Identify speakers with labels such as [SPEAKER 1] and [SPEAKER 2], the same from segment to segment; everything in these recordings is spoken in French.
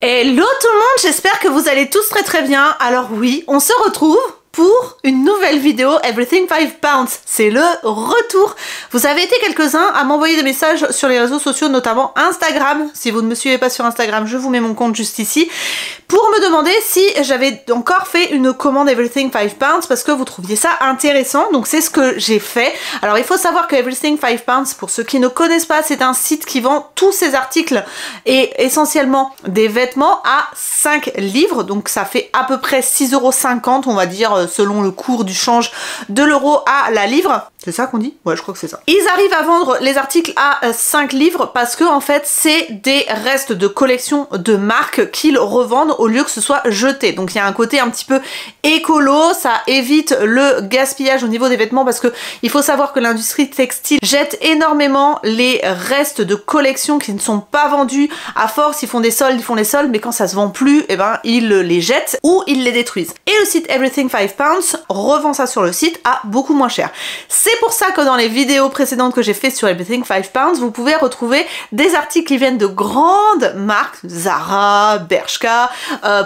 [SPEAKER 1] Hello tout le monde, j'espère que vous allez tous très bien. Alors oui, on se retrouve pour une nouvelle vidéo Everything 5 Pounds. C'est le retour. Vous avez été quelques-uns à m'envoyer des messages sur les réseaux sociaux, notamment Instagram. Si vous ne me suivez pas sur Instagram, je vous mets mon compte juste ici, pour me demander si j'avais encore fait une commande Everything 5 Pounds parce que vous trouviez ça intéressant. Donc c'est ce que j'ai fait. Alors il faut savoir que Everything 5 Pounds, pour ceux qui ne connaissent pas, c'est un site qui vend tous ses articles et essentiellement des vêtements à 5 livres. Donc ça fait à peu près 6,50 €, on va dire, selon le cours du change de l'euro à la livre. C'est ça qu'on dit? Ouais, je crois que c'est ça. Ils arrivent à vendre les articles à 5 livres parce que en fait c'est des restes de collection de marques qu'ils revendent au lieu que ce soit jeté. Donc il y a un côté un petit peu écolo, ça évite le gaspillage au niveau des vêtements parce que il faut savoir que l'industrie textile jette énormément les restes de collection qui ne sont pas vendus. À force, ils font des soldes, mais quand ça se vend plus, eh ben ils les jettent ou ils les détruisent. Et le site Everything 5 Pounds revend ça sur le site à beaucoup moins cher. C'est pour ça que dans les vidéos précédentes que j'ai fait sur Everything 5 Pounds, vous pouvez retrouver des articles qui viennent de grandes marques, Zara, Bershka,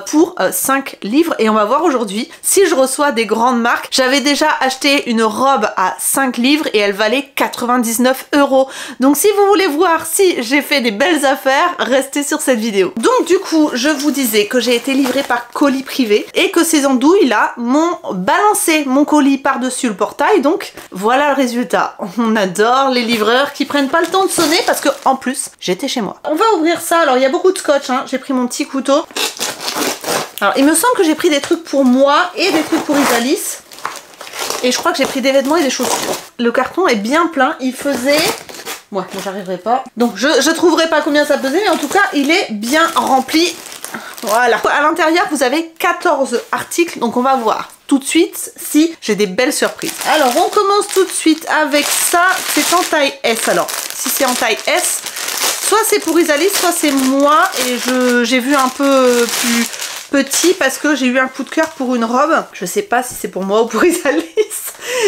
[SPEAKER 1] pour 5 livres. Et on va voir aujourd'hui si je reçois des grandes marques. J'avais déjà acheté une robe à 5 livres et elle valait 99 €. Donc si vous voulez voir si j'ai fait des belles affaires, restez sur cette vidéo. Donc du coup, je vous disais que j'ai été livrée par colis privé et que ces andouilles là m'ont balancé mon colis par-dessus le portail. Donc voilà le résultat. On adore les livreurs qui prennent pas le temps de sonner parce que en plus j'étais chez moi. On va ouvrir ça. Alors il y a beaucoup de scotch, hein. J'ai pris mon petit couteau. Alors il me semble que j'ai pris des trucs pour moi et des trucs pour Isalis. Et je crois que j'ai pris des vêtements et des chaussures. Le carton est bien plein. Il faisait... Ouais, moi j'arriverai pas. Donc je trouverai pas combien ça pesait, mais en tout cas il est bien rempli. Voilà. À l'intérieur vous avez 14 articles, donc on va voir tout de suite si j'ai des belles surprises. Alors on commence tout de suite avec ça. C'est en taille S. Alors si c'est en taille S, soit c'est pour Isalis, soit c'est moi, et j'ai vu un peu plus petit parce que j'ai eu un coup de cœur pour une robe. Je sais pas si c'est pour moi ou pour Isalis.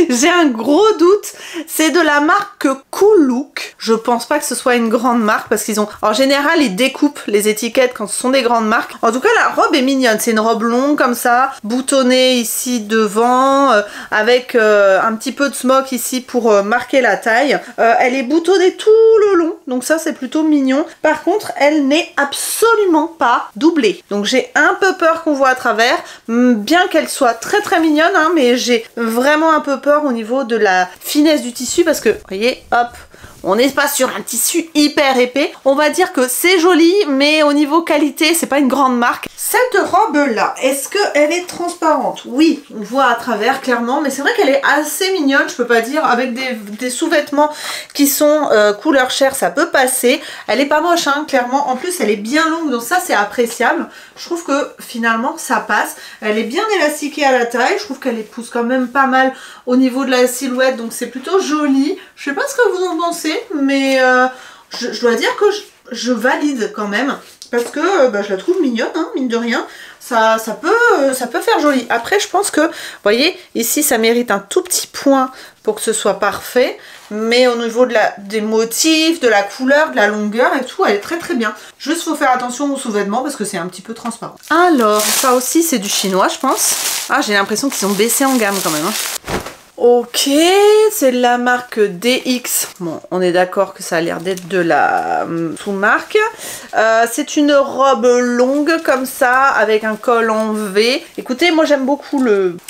[SPEAKER 1] J'ai un gros doute. C'est de la marque Cool Look. Je pense pas que ce soit une grande marque parce qu'ils ont... En général, ils découpent les étiquettes quand ce sont des grandes marques. En tout cas, la robe est mignonne. C'est une robe longue comme ça, boutonnée ici devant, avec un petit peu de smock ici pour marquer la taille. Elle est boutonnée tout le long, donc ça c'est plutôt mignon. Par contre, elle n'est absolument pas doublée. Donc j'ai un peu peur qu'on voit à travers, bien qu'elle soit très très mignonne, hein, mais j'ai vraiment un peu peur au niveau de la finesse du tissu parce que, vous voyez, hop, on n'est pas sur un tissu hyper épais. On va dire que c'est joli, mais au niveau qualité, c'est pas une grande marque. Cette robe-là, est-ce qu'elle est transparente? Oui, on voit à travers, clairement, mais c'est vrai qu'elle est assez mignonne, je peux pas dire, avec des sous-vêtements qui sont couleur chair, ça peut passer. Elle est pas moche, hein, clairement. En plus, elle est bien longue, donc ça, c'est appréciable. Je trouve que, finalement, ça passe. Elle est bien élastiquée à la taille. Je trouve qu'elle épouse quand même pas mal au niveau de la silhouette, donc c'est plutôt joli. Je sais pas ce que vous en pensez, mais je dois dire que je valide quand même. Parce que je la trouve mignonne, hein, mine de rien. Ça peut faire joli. Après, je pense que, vous voyez, ici, ça mérite un tout petit point pour que ce soit parfait. Mais au niveau de des motifs, de la couleur, de la longueur et tout, elle est très très bien. Juste, faut faire attention aux sous-vêtements parce que c'est un petit peu transparent. Alors, ça aussi, c'est du chinois, je pense. Ah, j'ai l'impression qu'ils ont baissé en gamme quand même, hein. Ok, c'est de la marque DX. Bon, on est d'accord que ça a l'air d'être de la sous-marque. C'est une robe longue comme ça, avec un col en V. Écoutez, moi j'aime beaucoup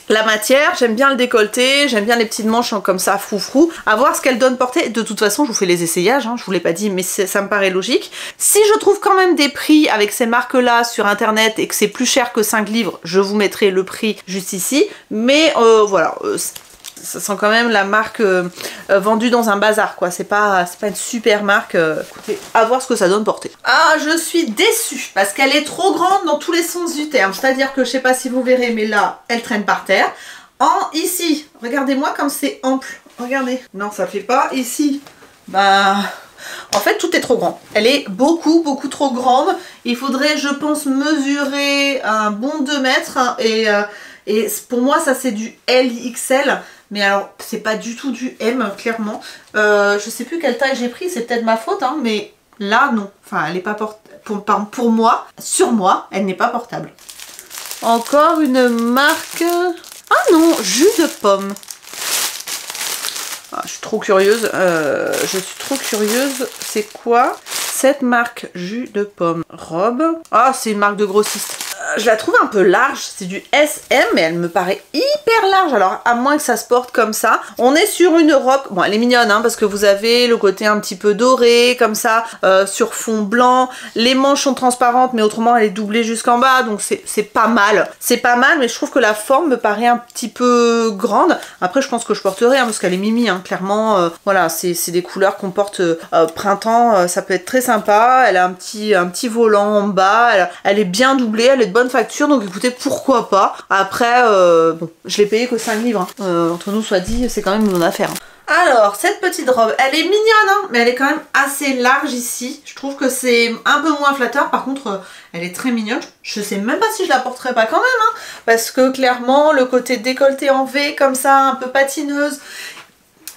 [SPEAKER 1] la matière, j'aime bien le décolleté, j'aime bien les petites manches comme ça, froufrou. À voir ce qu'elle donne portée. De toute façon, je vous fais les essayages, hein, je vous l'ai pas dit, mais ça me paraît logique. Si je trouve quand même des prix avec ces marques-là sur internet et que c'est plus cher que 5 livres, je vous mettrai le prix juste ici. Mais voilà... ça sent quand même la marque vendue dans un bazar, quoi. C'est pas une super marque. Écoutez, à voir ce que ça donne porter. Ah, je suis déçue parce qu'elle est trop grande dans tous les sens du terme. C'est-à-dire que, je sais pas si vous verrez, mais là, elle traîne par terre. Ici, regardez-moi comme c'est ample. Regardez. Non, ça fait pas. Ici, bah... En fait, tout est trop grand. Elle est beaucoup, beaucoup trop grande. Il faudrait, je pense, mesurer un bon 2 mètres. Et pour moi, ça, c'est du LXL. Mais alors, c'est pas du tout du M, clairement. Je sais plus quelle taille j'ai pris, c'est peut-être ma faute, hein, mais là, non. Enfin, elle est pas pour moi, sur moi, elle n'est pas portable. Encore une marque... Ah non, jus de pomme. Ah, je suis trop curieuse. C'est quoi cette marque jus de pomme? Robe. Ah, c'est une marque de grossiste. Je la trouve un peu large, c'est du SM, mais elle me paraît hyper large. Alors, à moins que ça se porte comme ça. On est sur une robe, bon, elle est mignonne, hein, parce que vous avez le côté un petit peu doré, comme ça, sur fond blanc. Les manches sont transparentes, mais autrement, elle est doublée jusqu'en bas, donc c'est pas mal. C'est pas mal, mais je trouve que la forme me paraît un petit peu grande. Après, je pense que je porterai, hein, parce qu'elle est mimi, hein, clairement. Voilà, c'est des couleurs qu'on porte printemps, ça peut être très sympa. Elle a un petit volant en bas, elle est bien doublée, elle est de bonne facture, donc écoutez, pourquoi pas. Après, bon, je l'ai payé que 5 livres, hein. Entre nous soit dit, c'est quand même une bonne affaire. Alors, cette petite robe, elle est mignonne, hein, mais elle est quand même assez large ici. Je trouve que c'est un peu moins flatteur. Par contre, elle est très mignonne. Je sais même pas si je la porterai pas quand même, hein, parce que clairement, le côté décolleté en V, comme ça, un peu patineuse.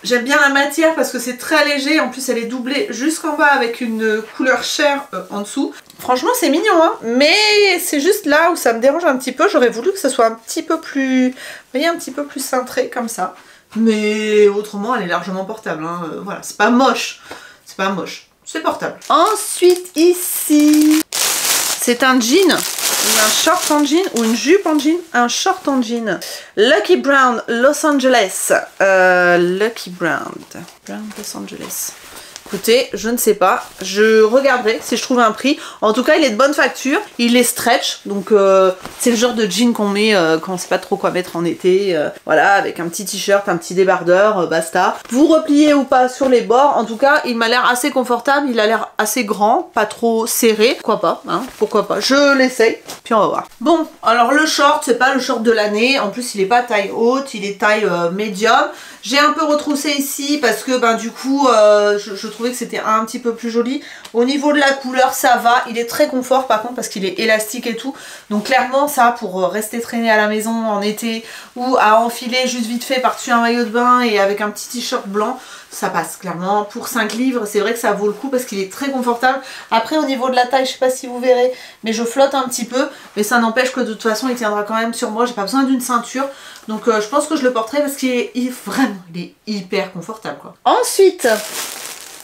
[SPEAKER 1] J'aime bien la matière parce que c'est très léger, en plus elle est doublée jusqu'en bas avec une couleur chair en dessous. Franchement c'est mignon, hein, mais c'est juste là où ça me dérange un petit peu. J'aurais voulu que ce soit un petit peu plus, vous voyez, un petit peu plus cintré comme ça. Mais autrement elle est largement portable, hein. Voilà, c'est pas moche, c'est portable. Ensuite ici, c'est un jean. Un short en jean ou une jupe en jean? Un short en jean. Lucky Brand Los Angeles. Lucky Brand Los Angeles. Écoutez, je ne sais pas. Je regarderai si je trouve un prix. En tout cas, il est de bonne facture. Il est stretch. Donc, c'est le genre de jean qu'on met quand on sait pas trop quoi mettre en été. Voilà, avec un petit t-shirt, un petit débardeur, basta. Vous repliez ou pas sur les bords. En tout cas, il m'a l'air assez confortable. Il a l'air assez grand, pas trop serré. Pourquoi pas, hein? Pourquoi pas. Je l'essaye, puis on va voir. Bon, alors le short, c'est pas le short de l'année. En plus, il est pas taille haute, il est taille médium. J'ai un peu retroussé ici parce que, ben, du coup, je trouvais que c'était un petit peu plus joli. Au niveau de la couleur, ça va. Il est très confort par contre parce qu'il est élastique et tout. Donc clairement, ça, pour rester traîné à la maison en été ou à enfiler juste vite fait par-dessus un maillot de bain et avec un petit t-shirt blanc, ça passe clairement. Pour 5 livres, c'est vrai que ça vaut le coup parce qu'il est très confortable. Après, au niveau de la taille, je sais pas si vous verrez, mais je flotte un petit peu. Mais ça n'empêche que de toute façon, il tiendra quand même sur moi. J'ai pas besoin d'une ceinture. Donc je pense que je le porterai parce qu'il est hyper confortable, quoi. Ensuite,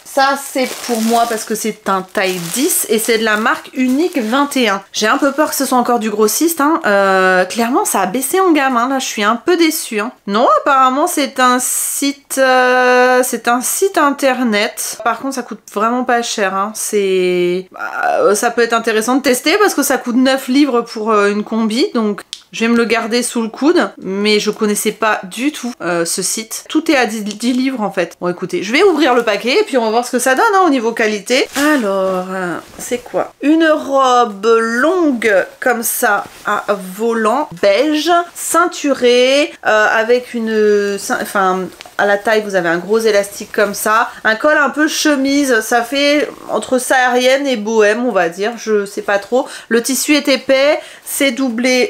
[SPEAKER 1] ça c'est pour moi parce que c'est un taille 10 et c'est de la marque Unique 21. J'ai un peu peur que ce soit encore du grossiste, hein. Clairement ça a baissé en gamme, hein. Là je suis un peu déçue, hein. Non, apparemment c'est un site internet. Par contre ça coûte vraiment pas cher, hein. Ça peut être intéressant de tester parce que ça coûte 9 livres pour une combi, donc je vais me le garder sous le coude, mais je connaissais pas du tout ce site. Tout est à 10 livres en fait. Bon écoutez, je vais ouvrir le paquet et puis on va voir ce que ça donne, hein, au niveau qualité. Alors, c'est quoi? Une robe longue comme ça à volant beige, ceinturée, avec une... Enfin, à la taille vous avez un gros élastique comme ça. Un col un peu chemise, ça fait entre saharienne et bohème on va dire, je sais pas trop. Le tissu est épais, c'est doublé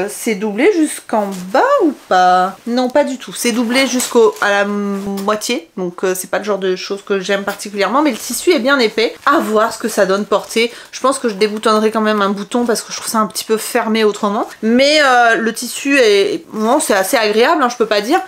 [SPEAKER 1] c'est doublé jusqu'en bas ou pas? Non, pas du tout. C'est doublé à la moitié. Donc c'est pas le genre de choses que j'aime particulièrement. Mais le tissu est bien épais. À voir ce que ça donne porter. Je pense que je déboutonnerai quand même un bouton parce que je trouve ça un petit peu fermé autrement. Mais le tissu est... Bon, c'est assez agréable, hein, je peux pas dire.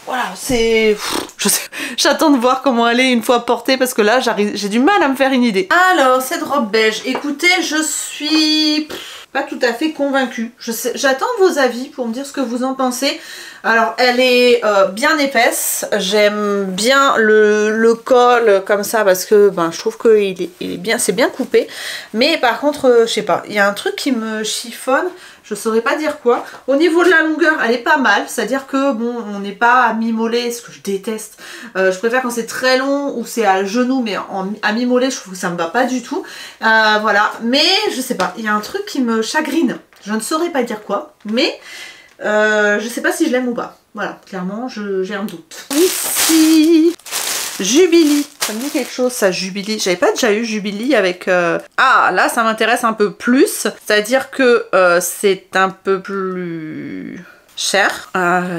[SPEAKER 1] Voilà, c'est... Je sais... J'attends de voir comment elle est une fois portée parce que là, j'ai du mal à me faire une idée. Alors, cette robe beige. Écoutez, je suis... pas tout à fait convaincue. J'attends vos avis pour me dire ce que vous en pensez. Alors elle est bien épaisse, j'aime bien le col comme ça parce que ben, je trouve qu'il est bien, c'est bien coupé. Mais par contre, je sais pas, il y a un truc qui me chiffonne, je saurais pas dire quoi. Au niveau de la longueur, elle est pas mal, c'est-à-dire que bon, on n'est pas à mi-mollet, ce que je déteste. Je préfère quand c'est très long ou c'est à genou, mais à mi-mollet, je trouve que ça me va pas du tout. Voilà, mais je sais pas, il y a un truc qui me chagrine. Je ne saurais pas dire quoi, mais je sais pas si je l'aime ou pas. Voilà, clairement, j'ai un doute. Ici, Jubilee. Ça me dit quelque chose, ça, Jubilee. J'avais pas déjà eu Jubilee avec... Ah, là, ça m'intéresse un peu plus. C'est-à-dire que c'est un peu plus cher.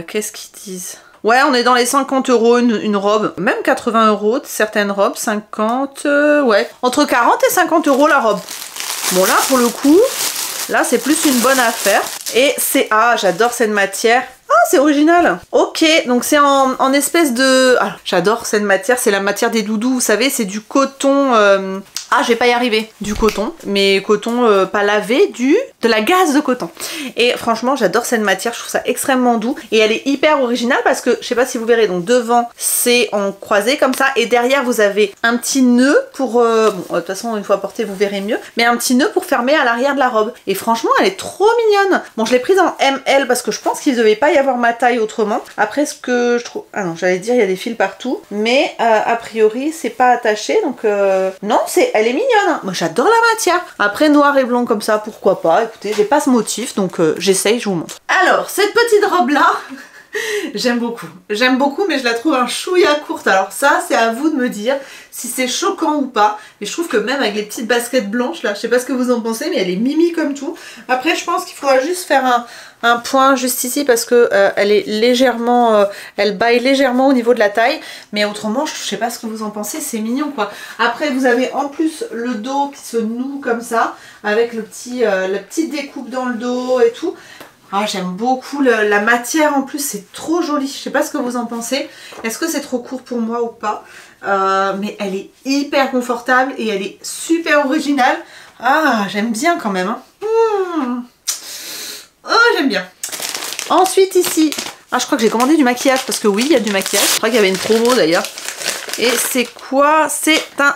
[SPEAKER 1] Qu'est-ce qu'ils disent ? Ouais, on est dans les 50 € une robe. Même 80 € certaines robes. 50, ouais. Entre 40 et 50 € la robe. Bon là, pour le coup, là c'est plus une bonne affaire. Et c'est... Ah, j'adore cette matière. Ah, c'est original. Ok, donc c'est en espèce de... Ah, j'adore cette matière, c'est la matière des doudous, vous savez, c'est du coton... Ah, je vais pas y arriver. Du coton, mais coton pas lavé, de la gaze de coton. Et franchement, j'adore cette matière, je trouve ça extrêmement doux. Et elle est hyper originale parce que, je sais pas si vous verrez, donc devant, c'est en croisé comme ça. Et derrière, vous avez un petit nœud pour... bon, de toute façon, une fois porté, vous verrez mieux. Mais un petit nœud pour fermer à l'arrière de la robe. Et franchement, elle est trop mignonne. Bon, je l'ai prise en ML parce que je pense qu'il devait pas y avoir ma taille autrement. Après, ce que je trouve... Ah non, j'allais dire, il y a des fils partout. Mais, a priori, c'est pas attaché. Donc, non, elle est mignonne, hein. Moi j'adore la matière. Après noir et blanc comme ça, pourquoi pas. Écoutez, j'ai pas ce motif, donc j'essaye, je vous montre. Alors, cette petite robe là, j'aime beaucoup. J'aime beaucoup, mais je la trouve un chouïa courte. Alors ça, c'est à vous de me dire si c'est choquant ou pas. Mais je trouve que même avec les petites baskets blanches là, je sais pas ce que vous en pensez, mais elle est mimi comme tout. Après, je pense qu'il faudra juste faire un point juste ici parce que elle est légèrement, elle baille légèrement au niveau de la taille, mais autrement je sais pas ce que vous en pensez, c'est mignon quoi. Après vous avez en plus le dos qui se noue comme ça avec la petite découpe dans le dos et tout. Ah, j'aime beaucoup la matière en plus, c'est trop joli. Je sais pas ce que vous en pensez. Est-ce que c'est trop court pour moi ou pas? Mais elle est hyper confortable et elle est super originale. Ah, j'aime bien quand même, hein. Oh, j'aime bien. Ensuite ici, ah, je crois que j'ai commandé du maquillage parce que oui, il y a du maquillage. Je crois qu'il y avait une promo d'ailleurs. Et c'est quoi? C'est un...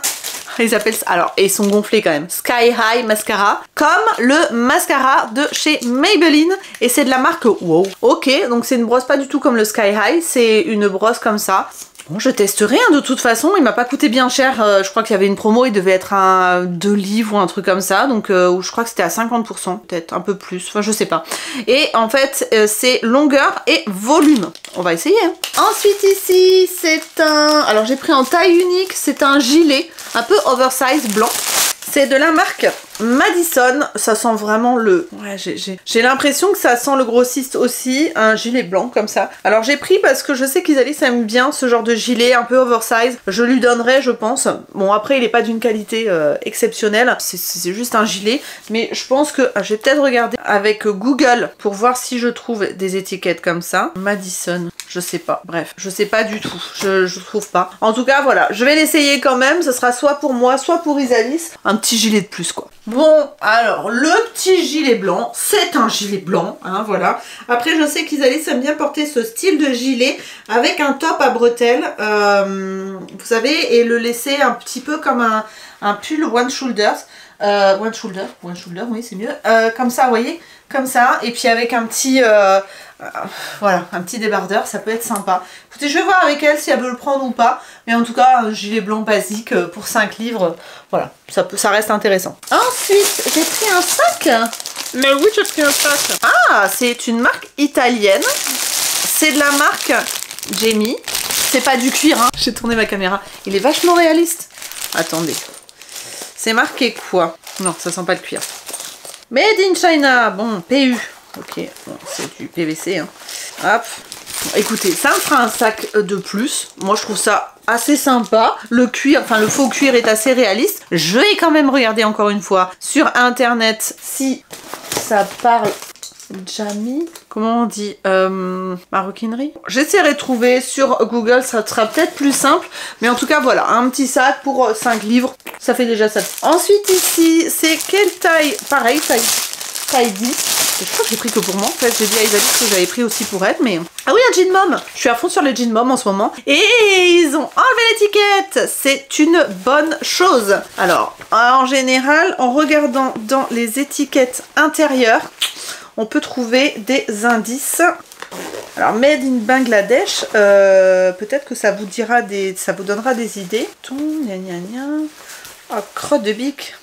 [SPEAKER 1] Ils appellent ça... Alors, et ils sont gonflés quand même. Sky High Mascara. Comme le mascara de chez Maybelline. Et c'est de la marque Wow. Ok, donc c'est une brosse pas du tout comme le Sky High. C'est une brosse comme ça. Bon, je testerai, hein, de toute façon, il m'a pas coûté bien cher, je crois qu'il y avait une promo, il devait être à 2 livres ou un truc comme ça, donc je crois que c'était à 50%, peut-être un peu plus, enfin je sais pas. Et en fait, c'est longueur et volume. On va essayer, hein. Ensuite ici, c'est un... Alors j'ai pris en taille unique, c'est un gilet, un peu oversize blanc. C'est de la marque Madison, ça sent vraiment le... Ouais, j'ai l'impression que ça sent le grossiste aussi, un gilet blanc comme ça. Alors j'ai pris parce que je sais qu'Isalis aime bien ce genre de gilet un peu oversize. Je lui donnerai, je pense. Bon, après il est pas d'une qualité exceptionnelle, c'est juste un gilet. Mais je pense que je vais peut-être regarder avec Google pour voir si je trouve des étiquettes comme ça. Madison, je sais pas. Bref, je sais pas du tout, je trouve pas. En tout cas, voilà, je vais l'essayer quand même. Ce sera soit pour moi, soit pour Isalis. Un petit gilet de plus, quoi. Bon, alors, le petit gilet blanc, c'est un gilet blanc, hein, voilà. Après, je sais qu'Isalis aime bien porter ce style de gilet avec un top à bretelles, vous savez, et le laisser un petit peu comme un pull one shoulders. One shoulder, oui, c'est mieux. Comme ça, vous voyez, comme ça, et puis avec un petit... voilà, un petit débardeur, ça peut être sympa. Écoutez, je vais voir avec elle si elle veut le prendre ou pas. Mais en tout cas, un gilet blanc basique pour 5 livres, voilà, ça reste intéressant. Ensuite, j'ai pris un sac. Mais oui, j'ai pris un sac. Ah, c'est une marque italienne. C'est de la marque Jamie. C'est pas du cuir, hein. J'ai tourné ma caméra. Il est vachement réaliste. Attendez. C'est marqué quoi? Non, ça sent pas le cuir. Made in China. Bon, PU. Ok, bon, c'est du PVC, hein. Hop. Écoutez, ça me fera un sac de plus. Moi, je trouve ça assez sympa. Le cuir, enfin le faux cuir est assez réaliste. Je vais quand même regarder encore une fois sur internet si ça parle... Jamie, comment on dit, maroquinerie. J'essaierai de trouver sur Google, ça sera peut-être plus simple. Mais en tout cas, voilà, un petit sac pour 5 livres. Ça fait déjà ça. Ensuite, ici, c'est quelle taille? Pareil, taille 10. Je crois que j'ai pris que pour moi. En fait, j'ai dit à Isalie que j'avais pris aussi pour elle, mais... Ah oui, un jean mom. Je suis à fond sur les jean mom en ce moment. Et ils ont enlevé l'étiquette. C'est une bonne chose. Alors, en général, en regardant dans les étiquettes intérieures, on peut trouver des indices. Alors, Made in Bangladesh, peut-être que ça vous donnera des idées. Tout, gna gna gna. Oh, crotte de bique.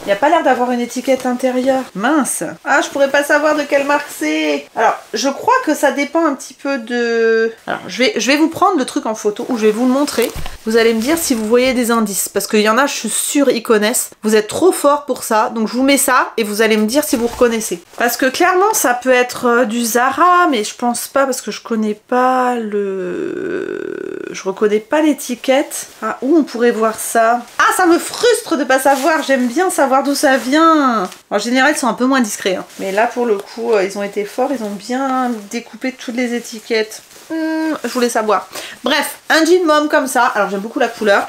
[SPEAKER 1] Il n'y a pas l'air d'avoir une étiquette intérieure. Mince. Ah, je pourrais pas savoir de quelle marque c'est. Alors, je crois que ça dépend un petit peu de... Alors, je vais vous prendre le truc en photo ou je vais vous le montrer. Vous allez me dire si vous voyez des indices. Parce qu'il y en a, je suis sûre, ils connaissent. Vous êtes trop fort pour ça. Donc, je vous mets ça et vous allez me dire si vous reconnaissez. Parce que clairement, ça peut être du Zara, mais je pense pas parce que je connais pas le... Je reconnais pas l'étiquette. Ah, où on pourrait voir ça? Ah, ça me frustre de pas savoir. J'aime bien savoir d'où ça vient. En général, ils sont un peu moins discrets. Hein. Mais là, pour le coup, ils ont été forts. Ils ont bien découpé toutes les étiquettes. Je voulais savoir. Bref, un jean mom comme ça. Alors, j'aime beaucoup la couleur.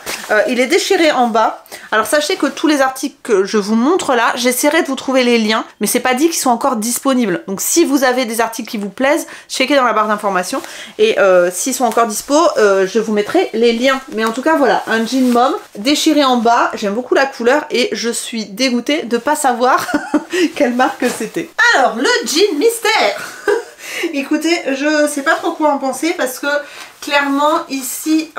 [SPEAKER 1] Il est déchiré en bas. Alors, sachez que tous les articles que je vous montre là, j'essaierai de vous trouver les liens. Mais c'est pas dit qu'ils sont encore disponibles. Donc, si vous avez des articles qui vous plaisent, checkez dans la barre d'informations. Et s'ils sont encore dispo, je vous mettrai les liens. Mais en tout cas, voilà, un jean mom déchiré en bas. J'aime beaucoup la couleur et je suis dégoûtée de pas savoir quelle marque c'était. Alors, le jean mystère. Écoutez, je sais pas trop quoi en penser parce que clairement ici,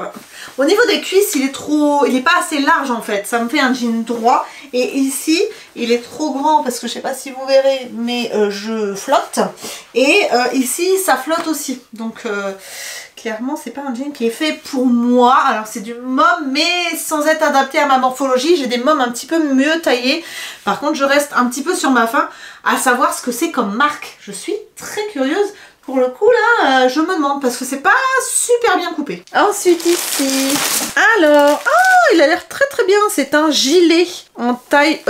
[SPEAKER 1] au niveau des cuisses, il est pas assez large en fait. Ça me fait un jean droit et ici, il est trop grand parce que je sais pas si vous verrez, mais je flotte. Et ici, ça flotte aussi. Donc clairement, c'est pas un jean qui est fait pour moi. Alors c'est du mom, mais sans être adapté à ma morphologie. J'ai des moms un petit peu mieux taillés. Par contre, je reste un petit peu sur ma faim à savoir ce que c'est comme marque. Je suis très curieuse. Pour le coup là, je me demande parce que c'est pas super bien coupé. Ensuite ici, alors, oh, il a l'air très très bien. C'est un gilet en taille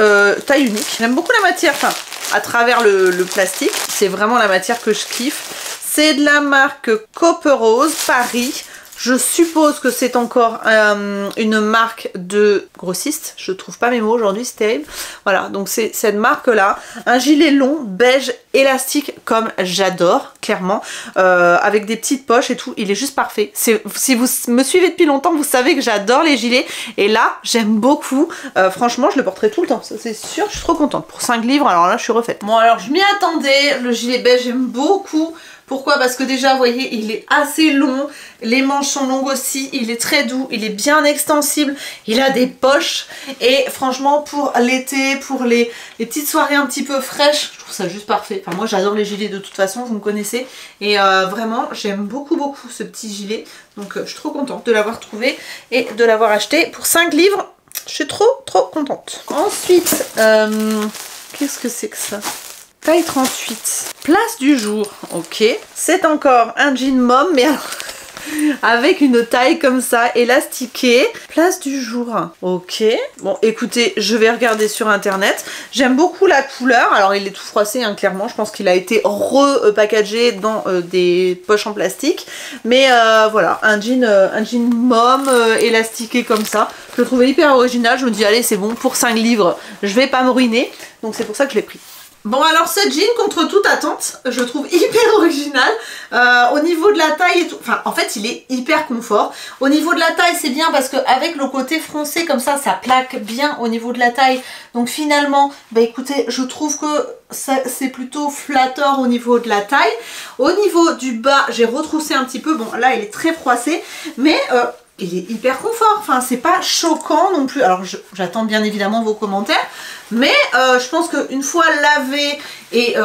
[SPEAKER 1] unique. J'aime beaucoup la matière, enfin, à travers le plastique. C'est vraiment la matière que je kiffe. C'est de la marque Copper Rose Paris. Je suppose que c'est encore une marque de grossiste. Je trouve pas mes mots aujourd'hui, c'est terrible. Voilà, donc c'est cette marque-là. Un gilet long, beige, élastique, comme j'adore, clairement. Avec des petites poches et tout. Il est juste parfait. Si vous me suivez depuis longtemps, vous savez que j'adore les gilets. Et là, j'aime beaucoup. Franchement, je le porterai tout le temps. Ça, c'est sûr, je suis trop contente. Pour 5 livres, alors là, je suis refaite. Bon, alors, je m'y attendais. Le gilet beige, j'aime beaucoup. Pourquoi? Parce que déjà, vous voyez, il est assez long, les manches sont longues aussi, il est très doux, il est bien extensible, il a des poches et franchement, pour l'été, pour les petites soirées un petit peu fraîches, je trouve ça juste parfait. Enfin, moi, j'adore les gilets de toute façon, vous me connaissez. Et vraiment, j'aime beaucoup, beaucoup ce petit gilet. Donc, je suis trop contente de l'avoir trouvé et de l'avoir acheté pour 5 livres. Je suis trop, trop contente. Ensuite, qu'est-ce que c'est que ça? Taille 38. Place du jour. Ok. C'est encore un jean mom, mais alors, avec une taille comme ça, élastiquée. Place du jour. Ok. Bon, écoutez, je vais regarder sur internet. J'aime beaucoup la couleur. Alors, il est tout froissé, hein, clairement. Je pense qu'il a été repackagé dans des poches en plastique. Mais voilà, un jean mom élastiqué comme ça. Je le trouvais hyper original. Je me dis, allez, c'est bon, pour 5 livres, je vais pas me ruiner. Donc, c'est pour ça que je l'ai pris. Bon, alors ce jean, contre toute attente, je le trouve hyper original. Au niveau de la taille et tout, enfin en fait il est hyper confort. Au niveau de la taille c'est bien parce qu'avec le côté froncé comme ça plaque bien au niveau de la taille. Donc finalement, bah écoutez, je trouve que c'est plutôt flatteur au niveau de la taille. Au niveau du bas, j'ai retroussé un petit peu, bon là il est très froissé, mais... il est hyper confort, enfin c'est pas choquant non plus. Alors j'attends bien évidemment vos commentaires, mais je pense qu'une fois lavé et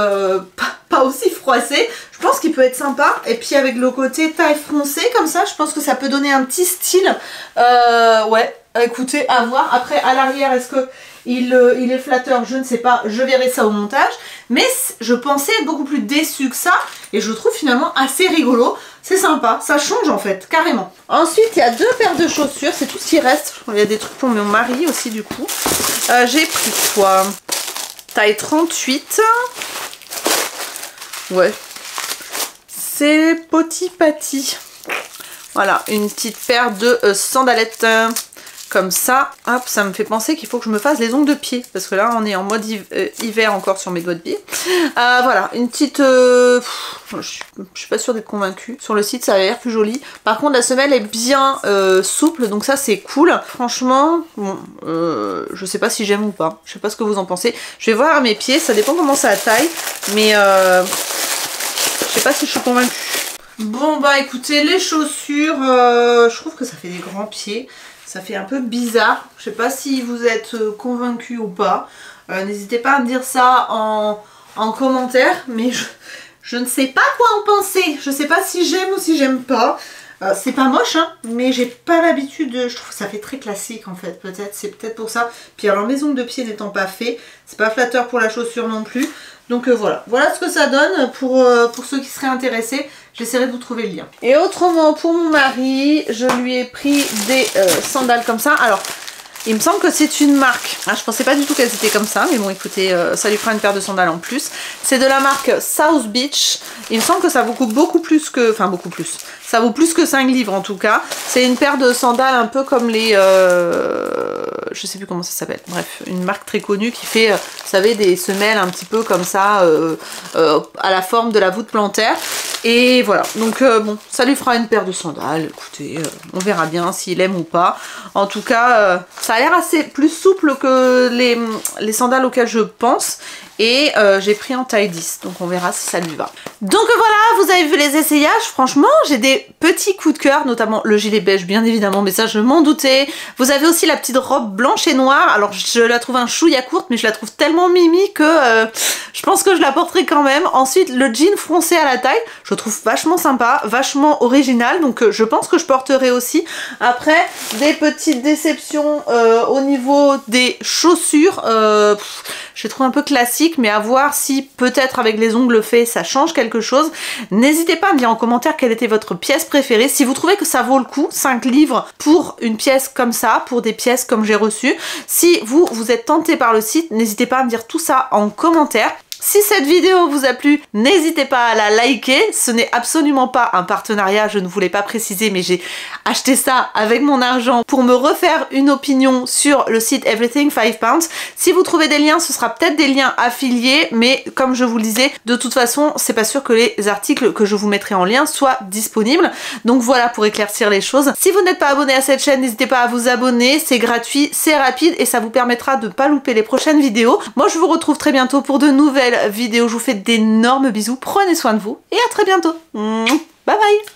[SPEAKER 1] pas aussi froissé, je pense qu'il peut être sympa. Et puis avec le côté taille froncée comme ça, je pense que ça peut donner un petit style. Ouais, écoutez, à voir. Après à l'arrière, est-ce que il est flatteur? Je ne sais pas, je verrai ça au montage. Mais je pensais être beaucoup plus déçue que ça. Et je le trouve finalement assez rigolo. C'est sympa, ça change en fait, carrément. Ensuite, il y a 2 paires de chaussures, c'est tout ce qui reste. Il y a des trucs pour mon mari aussi du coup. J'ai pris quoi? Taille 38. Ouais. C'est Poti Pati. Voilà, une petite paire de sandalettes. Comme ça, hop, ça me fait penser qu'il faut que je me fasse les ongles de pied. Parce que là, on est en mode hiver encore sur mes doigts de pied. Voilà, une petite... je suis pas sûre d'être convaincue. Sur le site, ça a l'air plus joli. Par contre, la semelle est bien souple, donc ça, c'est cool. Franchement, bon, je sais pas si j'aime ou pas. Je sais pas ce que vous en pensez. Je vais voir à mes pieds, ça dépend comment ça taille. Mais je sais pas si je suis convaincue. Bon, bah écoutez, les chaussures, je trouve que ça fait des grands pieds. Ça fait un peu bizarre. Je sais pas si vous êtes convaincus ou pas. N'hésitez pas à me dire ça en commentaire. Mais je ne sais pas quoi en penser. Je sais pas si j'aime ou si j'aime pas. C'est pas moche, hein, mais j'ai pas l'habitude de... Je trouve que ça fait très classique en fait, peut-être. C'est peut-être pour ça. Puis alors mes ongles de pied n'étant pas faits, c'est pas flatteur pour la chaussure non plus. Donc voilà. Voilà ce que ça donne pour ceux qui seraient intéressés. J'essaierai de vous trouver le lien. Et autrement, pour mon mari, je lui ai pris des sandales comme ça. Alors, il me semble que c'est une marque. Ah, je pensais pas du tout qu'elles étaient comme ça, mais bon, écoutez, ça lui fera une paire de sandales en plus. C'est de la marque South Beach. Il me semble que ça vous coûte beaucoup plus que... Enfin, beaucoup plus. Ça vaut plus que 5 livres en tout cas. C'est une paire de sandales un peu comme les... je sais plus comment ça s'appelle. Bref, une marque très connue qui fait, vous savez, des semelles un petit peu comme ça, à la forme de la voûte plantaire. Et voilà, donc bon, ça lui fera une paire de sandales. Écoutez, on verra bien s'il aime ou pas. En tout cas, ça a l'air assez plus souple que les sandales auxquelles je pense. Et j'ai pris en taille 10, donc on verra si ça lui va. Donc voilà, vous avez vu les essayages. Franchement, j'ai des petits coups de cœur, notamment le gilet beige, bien évidemment, mais ça je m'en doutais. Vous avez aussi la petite robe blanche et noire. Alors je la trouve un chouïa courte, mais je la trouve tellement mimi que je pense que je la porterai quand même. Ensuite, le jean froncé à la taille, je trouve vachement sympa, vachement original, donc je pense que je porterai aussi. Après, des petites déceptions au niveau des chaussures. Je les trouve un peu classiques, mais à voir si peut-être avec les ongles faits ça change quelque chose. N'hésitez pas à me dire en commentaire quelle était votre pièce préférée. Si vous trouvez que ça vaut le coup, 5 livres pour une pièce comme ça, pour des pièces comme j'ai reçu. Si vous êtes tenté par le site, n'hésitez pas à me dire tout ça en commentaire. Si cette vidéo vous a plu, n'hésitez pas à la liker. Ce n'est absolument pas un partenariat, je ne voulais pas préciser, mais j'ai acheté ça avec mon argent pour me refaire une opinion sur le site Everything 5 Pounds. Si vous trouvez des liens, ce sera peut-être des liens affiliés, mais comme je vous le disais, de toute façon, c'est pas sûr que les articles que je vous mettrai en lien soient disponibles. Donc voilà pour éclaircir les choses. Si vous n'êtes pas abonné à cette chaîne, n'hésitez pas à vous abonner. C'est gratuit, c'est rapide et ça vous permettra de ne pas louper les prochaines vidéos. Moi, je vous retrouve très bientôt pour de nouvelles vidéos. Je vous fais d'énormes bisous, prenez soin de vous et à très bientôt. Bye bye.